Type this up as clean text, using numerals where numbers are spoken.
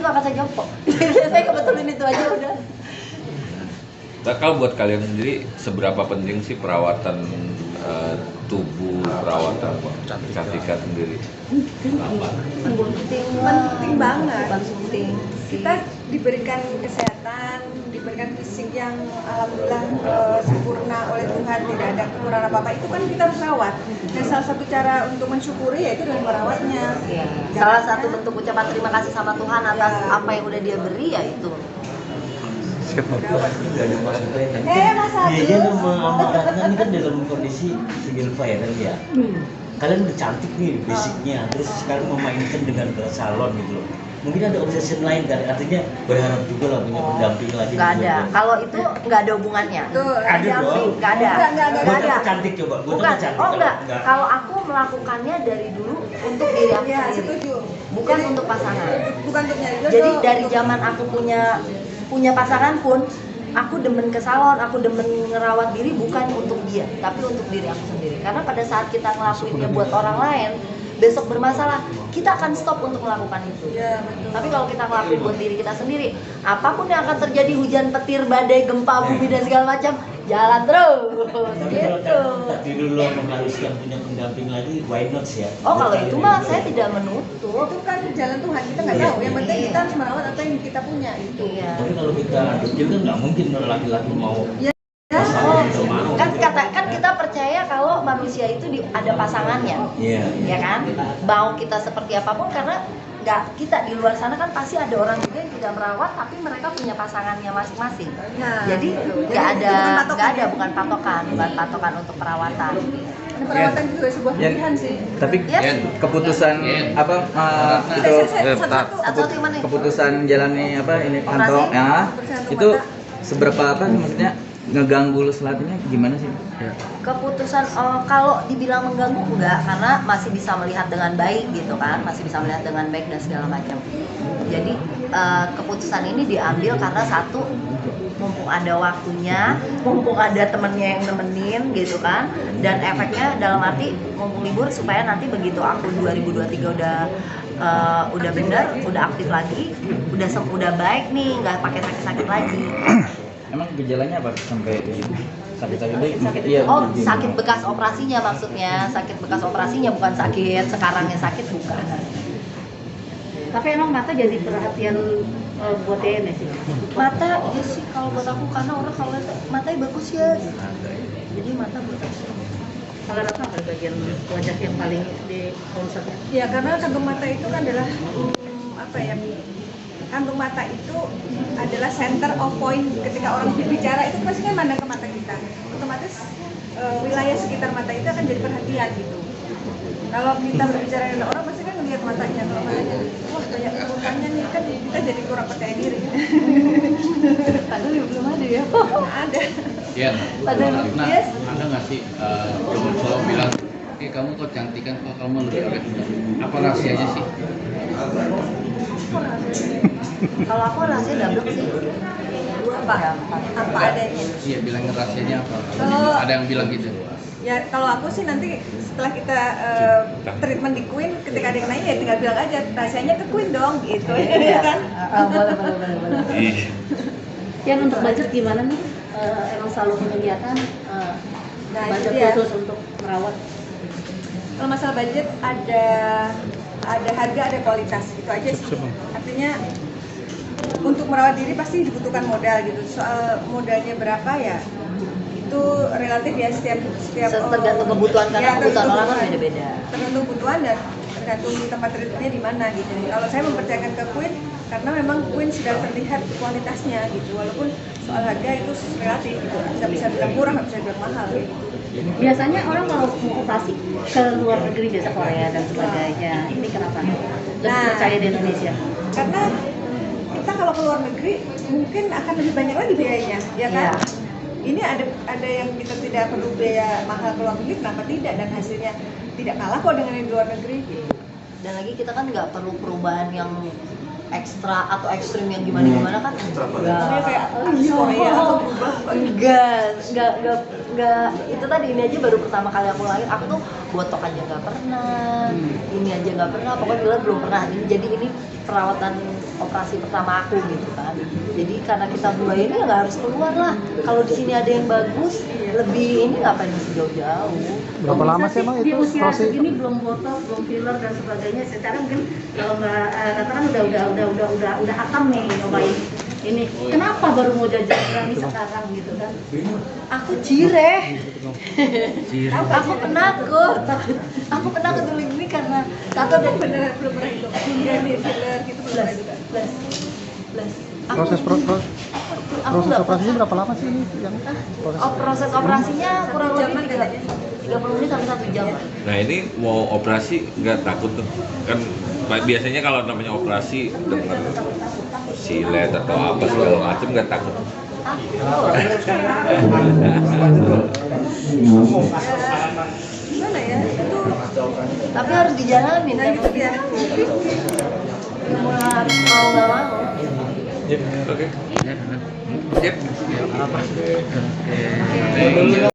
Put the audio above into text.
itu akan saya jongkok. Saya kebetulan itu aja udah. Nah, kalau buat kalian sendiri seberapa penting sih perawatan tubuh, perawatan kecantikan sendiri? Penting banget. Penting. Kita diberikan kesehatan, diberikan fisik yang alhamdulillah sempurna oleh Tuhan, tidak ada kekurangan apa-apa, itu kan kita harus rawat. Dan salah satu cara untuk mensyukuri yaitu dengan merawatnya. Ya. Salah satu bentuk ucapan terima kasih sama Tuhan atas apa yang udah Dia beri ya itu. Mas Adi. Dia sama Ratna ini kan dalam kondisi single viral ya. Kalian udah cantik nih basicnya, terus sekarang memainkan dengan ke salon gitu loh. Mungkin ada obsession lain kan, artinya berharap juga lah punya pendamping lagi. Nggak ada. Kalau itu nggak ada hubungannya. Tuh, Ada dong. Nggak ada. Nggak ada. Cantik coba. Bukan. Oh enggak. Kalau aku melakukannya dari dulu untuk diri aku Ya, sendiri. setuju. Bukan Jadi, untuk pasangan. Bukan untuk nyari jodoh. Jadi dari zaman aku punya pasangan pun, aku demen ke salon, aku demen ngerawat diri bukan untuk dia, tapi untuk diri aku sendiri. Karena pada saat kita ngelakuinnya buat orang lain, besok bermasalah, kita akan stop untuk melakukan itu. Ya, betul. Tapi kalau kita ngelakuin buat diri kita sendiri, apapun yang akan terjadi, hujan, petir, badai, gempa, bumi dan segala macam, jalan terus. Tapi Gitu. kalau tadi dulu mengharuskan punya pendamping lagi, why not sih ya? Oh kalau itu mah saya tidak menutup. Itu kan jalan Tuhan, kita nggak tahu. Yang penting kita harus merawat apa yang kita punya itu. Iya. Tapi kalau kita adoptif kan nggak mungkin kalau laki-laki mau. Oh, kan kita percaya kalau manusia itu ada pasangannya. Iya. Ya kan? Mau kita seperti apapun, karena nggak, kita di luar sana kan pasti ada orang juga yang tidak merawat tapi mereka punya pasangannya masing-masing. Nah, Jadi betul. nggak Jadi ada, bukan patokan. bukan patokan untuk perawatan. Ini perawatan juga sebuah Yan. pilihan sih. Tapi Yes. keputusan apa itu Satu-satu yang mana? keputusan jalani apa ini Operasi? kantor ya Operasi itu mata. seberapa apa maksudnya ngeganggu selatihnya gimana sih? Ya. Keputusan kalau dibilang mengganggu enggak, karena masih bisa melihat dengan baik gitu kan, masih bisa melihat dengan baik dan segala macam. Jadi keputusan ini diambil karena satu, mumpung ada waktunya, mumpung ada temennya yang nemenin gitu kan, dan efeknya dalam arti mumpung libur supaya nanti begitu aku 2023 udah bener, udah aktif lagi, udah baik nih, nggak pakai sakit-sakit lagi. Emang gejalanya apa sampai sakit-sakit deh? Iya. Oh, sakit bekas operasinya maksudnya, sakit bekas operasinya, bukan sakit sekarangnya sakit, bukan. Tapi emang mata jadi perhatian buat Dene sih. Mata ya sih kalau buat aku, karena orang kalau lihat matanya bagus ya. Jadi mata buat aku. Kalau apa bagian wajah yang paling di konsepnya? Ya karena kantong mata itu kan adalah apa ya? Kantong mata itu adalah center of point ketika orang berbicara, itu pasti kan mandang ke mata kita. Otomatis wilayah sekitar mata itu akan jadi perhatian gitu. Kalau kita berbicara dengan orang pasti kan ngelihat matanya. Kalau matanya, wah banyak urutannya nih, kan kita jadi kurang percaya diri. Padahal belum ada ya. Ada. Iya, Padahal, nah, yes. ada nggak sih zaman cowok bilang, oke kamu kok cantik kan, kok kamu lebih awet muda. Apa rahasianya sih? Kalau aku rahasia double sih. Apa adanya. Iya, bilang rahasianya apa? Kalau- Ada yang bilang gitu. Ya kalau aku sih nanti setelah kita treatment di Queen, ketika ada yang nanya ya tinggal bilang aja rahasianya ke Queen dong gitu. Ya kan? Boleh. Yang untuk budget gimana nih? Emang selalu kegiatan Nah, itu budget dia. khusus untuk merawat. Kalau masalah budget ada harga, ada kualitas, itu aja sih. Artinya untuk merawat diri pasti dibutuhkan modal gitu. Soal modalnya berapa ya itu relatif ya, setiap Tergantung kebutuhan, karena kebutuhan orang kan beda-beda. Tergantung kebutuhan dan tergantung tempat treatmentnya di mana gitu. Kalau saya mempercayakan ke Queen karena memang Queen sudah terlihat kualitasnya gitu. Walaupun soal harga itu relatif gitu. Bisa bilang murah, bisa bilang mahal gitu. Biasanya orang kalau mau operasi ke luar negeri, biasa Korea dan sebagainya. Ini kenapa? Lebih Nah. percaya di Indonesia. Karena kita kalau ke luar negeri mungkin akan lebih banyak lagi biayanya, ya kan? Iya. Ini ada yang kita tidak perlu biaya mahal ke luar negeri, kenapa tidak? Dan hasilnya tidak kalah kok dengan yang di luar negeri. Gitu. Dan lagi kita kan nggak perlu perubahan yang ekstra atau ekstrim yang gimana kan Contohnya kayak artis Korea atau berubah. enggak, itu tadi ini aja baru pertama kali aku lahir, aku tuh botok aja nggak pernah, ini aja nggak pernah, pokoknya bilang belum pernah. Jadi ini perawatan operasi pertama aku gitu kan. Jadi karena kita berdua ini ya nggak harus keluar lah. Kalau di sini ada yang bagus, lebih ini ngapain mesti jauh-jauh. Berapa lama sih emang di itu usia proses? segini belum botox, belum filler dan sebagainya. Secara mungkin kalau Mbak katakan udah hatam nih nyobain ini. Kenapa baru mau jajan berani sekarang gitu kan? Aku jireh. Aku penakut. Aku penakut dulu ini karena takut dan Beneran belum pernah itu. Jadi filler gitu belum pernah juga. plus. Aku, Proses aku proses nggak operasinya berapa lama sih ini yang proses? proses operasinya kurang Satu lebih jaman 30 menit sampai 1 jam. Nah ini mau operasi nggak takut tuh? Kan biasanya kalau namanya operasi dengan silet atau apa segala macam nggak takut. Gimana ya? Itu Tapi harus dijalanin nah kan. gitu ya. Mulai harus mau nggak mau. Oke. Ya, benar. Yep. Apa? Oke.